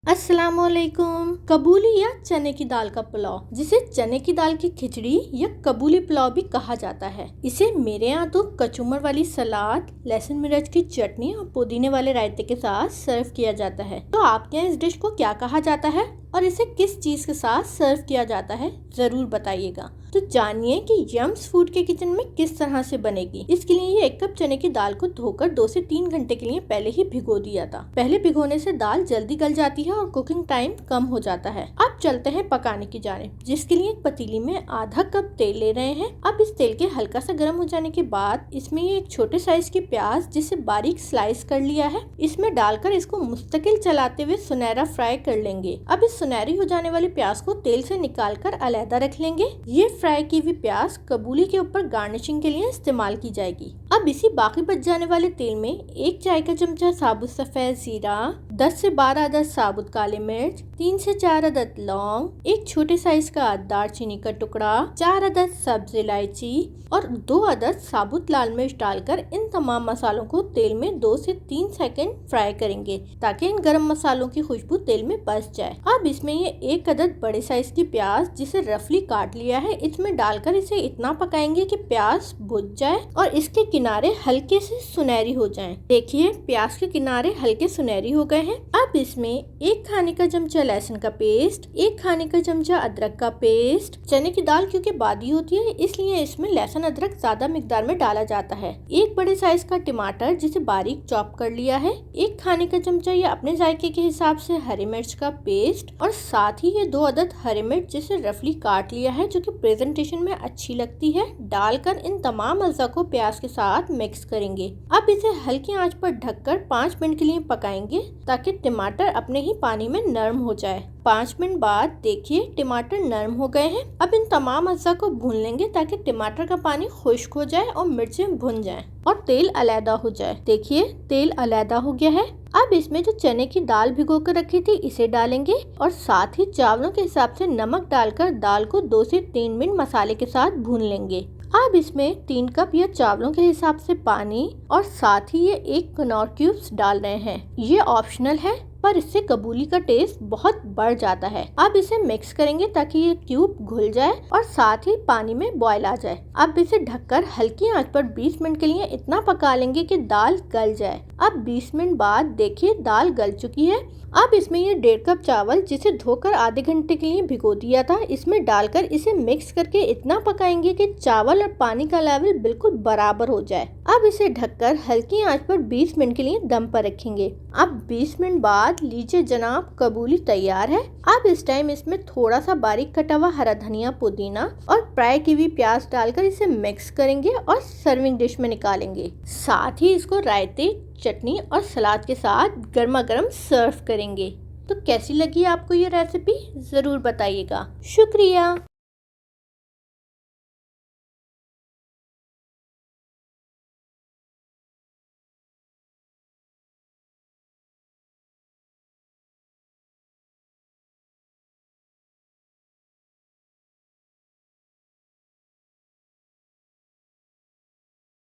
अस्सलामुअलैकुम। कबूली या चने की दाल का पुलाव, जिसे चने की दाल की खिचड़ी या कबूली पुलाव भी कहा जाता है, इसे मेरे यहाँ तो कचूमर वाली सलाद, लहसुन मिर्च की चटनी और पुदीने वाले रायते के साथ सर्व किया जाता है। तो आपके यहाँ इस डिश को क्या कहा जाता है और इसे किस चीज के साथ सर्व किया जाता है, जरूर बताइएगा। तो जानिए कि यम्स फूड के किचन में किस तरह से बनेगी। इसके लिए ये 1 कप चने की दाल को धोकर 2 से 3 घंटे के लिए पहले ही भिगो दिया था। पहले भिगोने से दाल जल्दी गल जाती है और कुकिंग टाइम कम हो जाता है। अब चलते हैं पकाने की जाने, जिसके लिए एक पतीली में आधा कप तेल ले रहे हैं। अब इस तेल के हल्का सा गर्म हो जाने के बाद इसमें ये एक छोटे साइज की प्याज, जिसे बारीक स्लाइस कर लिया है, इसमें डालकर इसको मुस्तकिल चलाते हुए सुनहरा फ्राई कर लेंगे। अब इस सुनहरी हो जाने वाली प्याज को तेल से निकाल कर अलहदा रख लेंगे। ये फ्राई की हुई प्याज कबूली के ऊपर गार्निशिंग के लिए इस्तेमाल की जाएगी। अब इसी बाकी बच जाने वाले तेल में 1 चाय का चमचा साबुत सफेद जीरा, 10 से 12 अदद साबुत काले मिर्च, 3 से 4 अदद लौंग, 1 छोटे साइज का दालचीनी का टुकड़ा, 4 अदद सब्ज इलायची और 2 अदद साबुत लाल मिर्च डालकर इन तमाम मसालों को तेल में 2 से 3 सेकंड फ्राई करेंगे, ताकि इन गरम मसालों की खुशबू तेल में बस जाए। अब इसमें ये 1 अदद बड़े साइज की प्याज, जिसे रफली काट लिया है, इसमें डालकर इसे इतना पकाएंगे कि प्याज भुज जाए और इसके किनारे हल्के से सुनहरी हो जाएं। देखिए, प्याज के किनारे हल्के सुनहरी हो गए हैं। अब इसमें 1 खाने का चमचा लहसुन का पेस्ट, 1 खाने का चमचा अदरक का पेस्ट। चने की दाल क्योंकि बादी होती है, इसलिए इसमें लहसुन अदरक ज्यादा मिकदार में डाला जाता है। 1 बड़े साइज का टमाटर, जिसे बारीक चॉप कर लिया है, 1 खाने का चमचा या अपने जायके के हिसाब से हरी मिर्च का पेस्ट और साथ ही ये 2 अदद हरी मिर्च, जिसे रफली काट लिया है, जो कि प्रेजेंटेशन में अच्छी लगती है, डालकर इन तमाम अज़ा को प्याज के साथ मिक्स करेंगे। अब इसे हल्की आंच पर ढककर 5 मिनट के लिए पकाएंगे, ताकि टमाटर अपने ही पानी में नरम हो जाए। 5 मिनट बाद देखिए, टमाटर नरम हो गए हैं। अब इन तमाम अज़ा को भून लेंगे, ताकि टमाटर का पानी खुश्क हो जाए और मिर्चें भुन जाएं और तेल अलहदा हो जाए। देखिए, तेल अलहदा हो गया है। अब इसमें जो चने की दाल भिगो कर रखी थी, इसे डालेंगे और साथ ही चावलों के हिसाब से नमक डालकर दाल को 2 से 3 मिनट मसाले के साथ भून लेंगे। अब इसमें 3 कप या चावलों के हिसाब से पानी और साथ ही ये 1 कनौर क्यूब्स डाल रहे हैं। ये ऑप्शनल है, पर इससे कबूली का टेस्ट बहुत बढ़ जाता है। अब इसे मिक्स करेंगे ताकि ये क्यूब घुल जाए और साथ ही पानी में बॉयल आ जाए। अब इसे ढककर हल्की आंच पर 20 मिनट के लिए इतना पका लेंगे कि दाल गल जाए। अब 20 मिनट बाद देखिए, दाल गल चुकी है। अब इसमें ये 1.5 कप चावल, जिसे धोकर आधे घंटे के लिए भिगो दिया था, इसमें डालकर इसे मिक्स करके इतना पकाएंगे कि चावल और पानी का लेवल बिल्कुल बराबर हो जाए। अब इसे ढककर हल्की आंच पर 20 मिनट के लिए दम पर रखेंगे। अब 20 मिनट बाद लीजिए जनाब, कबूली तैयार है। अब इस टाइम इसमें थोड़ा सा बारीक कटा हुआ हरा धनिया, पुदीना और फ्राई की हुई प्याज डालकर इसे मिक्स करेंगे और सर्विंग डिश में निकालेंगे। साथ ही इसको रायते, चटनी और सलाद के साथ गर्मा गर्म सर्व करेंगे। तो कैसी लगी आपको ये रेसिपी, जरूर बताइएगा। शुक्रिया।